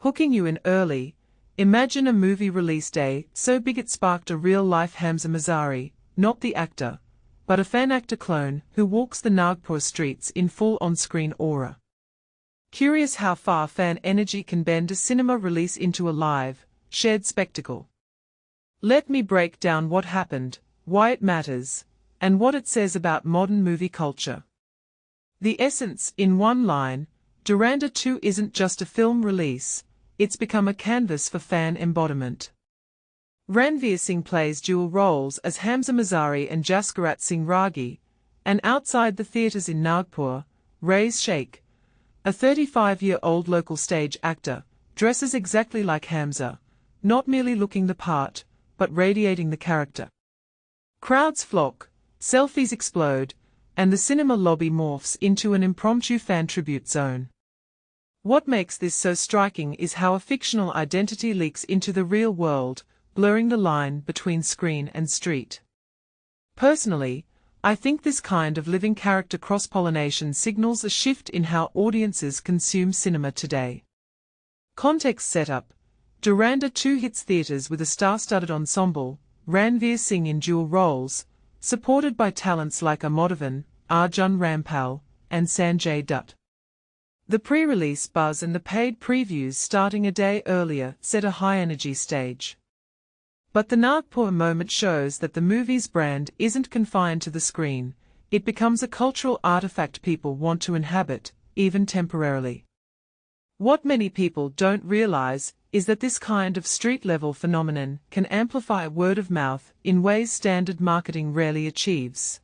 Hooking you in early. Imagine a movie release day so big it sparked a real-life Hamza Mazari, not the actor, but a fan actor clone who walks the Nagpur streets in full on-screen aura. Curious how far fan energy can bend a cinema release into a live, shared spectacle. Let me break down what happened, why it matters, and what it says about modern movie culture. The essence, in one line: Dhurandhar 2 isn't just a film release, it's become a canvas for fan embodiment. Ranveer Singh plays dual roles as Hamza Mazari and Jaskarat Singh Ragi, and outside the theatres in Nagpur, Raiz Sheikh, a 35-year-old local stage actor, dresses exactly like Hamza, not merely looking the part, but radiating the character. Crowds flock, selfies explode, and the cinema lobby morphs into an impromptu fan tribute zone. What makes this so striking is how a fictional identity leaks into the real world, blurring the line between screen and street. Personally, I think this kind of living character cross-pollination signals a shift in how audiences consume cinema today. Context setup: Dhurandhar 2 hits theatres with a star-studded ensemble, Ranveer Singh in dual roles, supported by talents like Amodavan, Arjun Rampal, and Sanjay Dutt. The pre-release buzz and the paid previews starting a day earlier set a high-energy stage. But the Nagpur moment shows that the movie's brand isn't confined to the screen, it becomes a cultural artifact people want to inhabit, even temporarily. What many people don't realize is that this kind of street-level phenomenon can amplify word of mouth in ways standard marketing rarely achieves.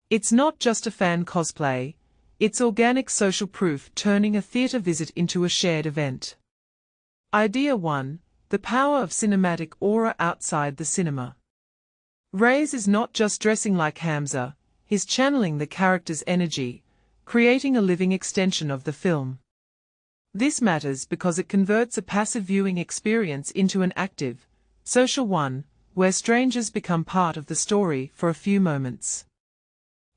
It's not just a fan cosplay, it's organic social proof turning a theatre visit into a shared event. Idea 1. The power of cinematic aura outside the cinema. Raiz is not just dressing like Hamza, he's channeling the character's energy, creating a living extension of the film. This matters because it converts a passive viewing experience into an active, social one, where strangers become part of the story for a few moments.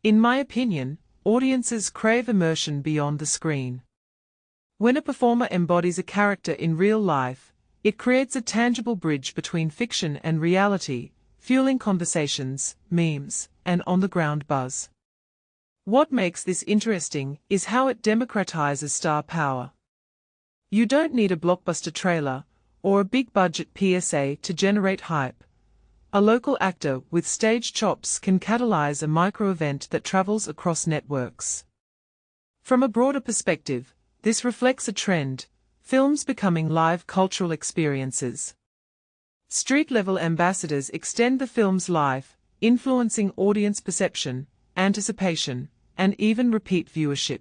In my opinion, audiences crave immersion beyond the screen. When a performer embodies a character in real life, it creates a tangible bridge between fiction and reality, fueling conversations, memes, and on-the-ground buzz. What makes this interesting is how it democratizes star power. You don't need a blockbuster trailer or a big-budget PSA to generate hype. A local actor with stage chops can catalyze a micro-event that travels across networks. From a broader perspective, this reflects a trend: films becoming live cultural experiences. Street-level ambassadors extend the film's life, influencing audience perception, anticipation, and even repeat viewership.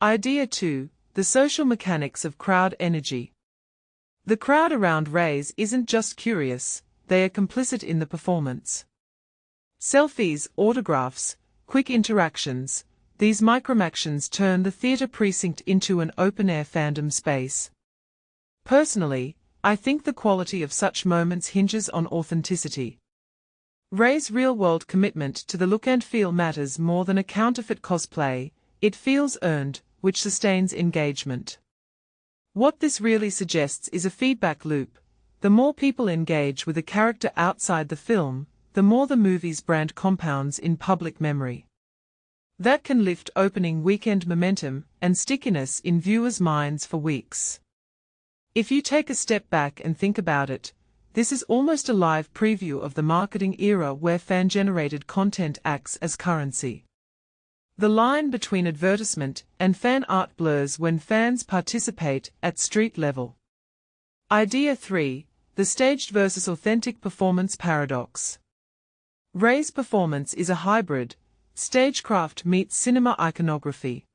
Idea 2. The social mechanics of crowd energy. The crowd around Raiz isn't just curious, they are complicit in the performance. Selfies, autographs, quick interactions, these microactions turn the theatre precinct into an open-air fandom space. Personally, I think the quality of such moments hinges on authenticity. Raiz's real-world commitment to the look and feel matters more than a counterfeit cosplay, it feels earned, which sustains engagement. What this really suggests is a feedback loop. The more people engage with a character outside the film, the more the movie's brand compounds in public memory. That can lift opening weekend momentum and stickiness in viewers' minds for weeks. If you take a step back and think about it, this is almost a live preview of the marketing era where fan-generated content acts as currency. The line between advertisement and fan art blurs when fans participate at street level. Idea 3. The staged versus authentic performance paradox. Raiz's performance is a hybrid. Stagecraft meets cinema iconography.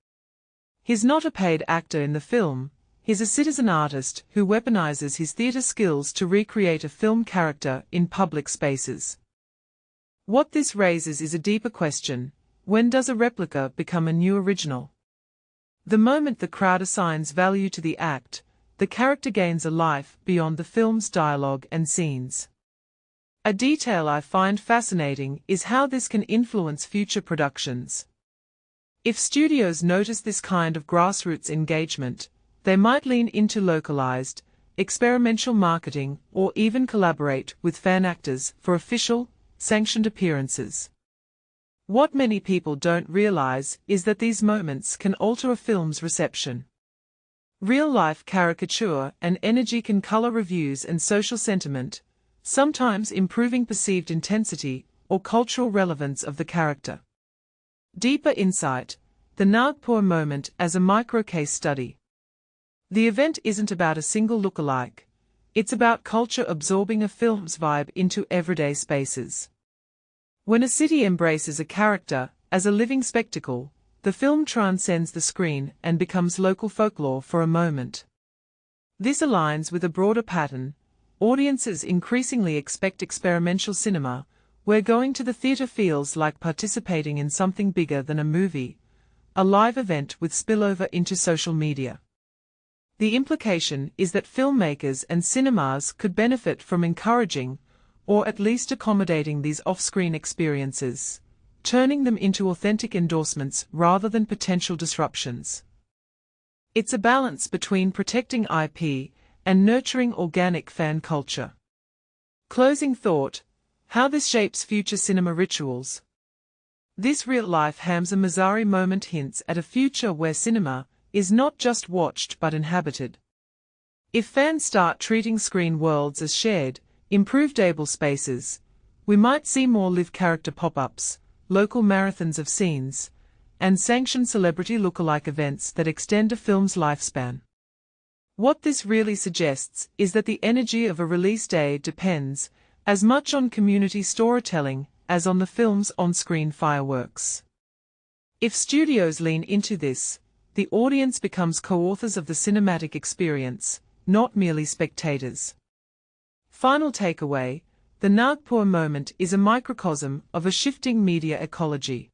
He's not a paid actor in the film, he's a citizen artist who weaponizes his theatre skills to recreate a film character in public spaces. What this raises is a deeper question: when does a replica become a new original? The moment the crowd assigns value to the act, the character gains a life beyond the film's dialogue and scenes. A detail I find fascinating is how this can influence future productions. If studios notice this kind of grassroots engagement, They might lean into localized, experimental marketing or even collaborate with fan actors for official, sanctioned appearances. What many people don't realize is that these moments can alter a film's reception. Real-life caricature and energy can color reviews and social sentiment, sometimes improving perceived intensity or cultural relevance of the character. Deeper insight: the Nagpur moment as a micro-case study. The event isn't about a single lookalike. It's about culture absorbing a film's vibe into everyday spaces. When a city embraces a character as a living spectacle, the film transcends the screen and becomes local folklore for a moment. This aligns with a broader pattern. Audiences increasingly expect experimental cinema, where going to the theater feels like participating in something bigger than a movie, a live event with spillover into social media. The implication is that filmmakers and cinemas could benefit from encouraging, or at least accommodating these off-screen experiences, turning them into authentic endorsements rather than potential disruptions. It's a balance between protecting IP and nurturing organic fan culture. Closing thought: how this shapes future cinema rituals. This real-life Hamza Mazari moment hints at a future where cinema is not just watched but inhabited. If fans start treating screen worlds as shared, improvable spaces, we might see more live character pop-ups, local marathons of scenes, and sanctioned celebrity lookalike events that extend a film's lifespan. What this really suggests is that the energy of a release day depends as much on community storytelling as on the film's on-screen fireworks. If studios lean into this, the audience becomes co-authors of the cinematic experience, not merely spectators. Final takeaway: the Nagpur moment is a microcosm of a shifting media ecology.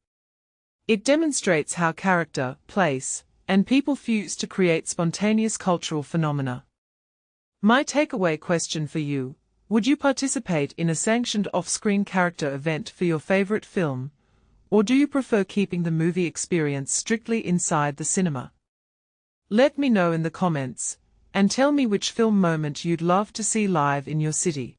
It demonstrates how character, place, and people fuse to create spontaneous cultural phenomena. My takeaway question for you: would you participate in a sanctioned off-screen character event for your favorite film, or do you prefer keeping the movie experience strictly inside the cinema? Let me know in the comments, and tell me which film moment you'd love to see live in your city.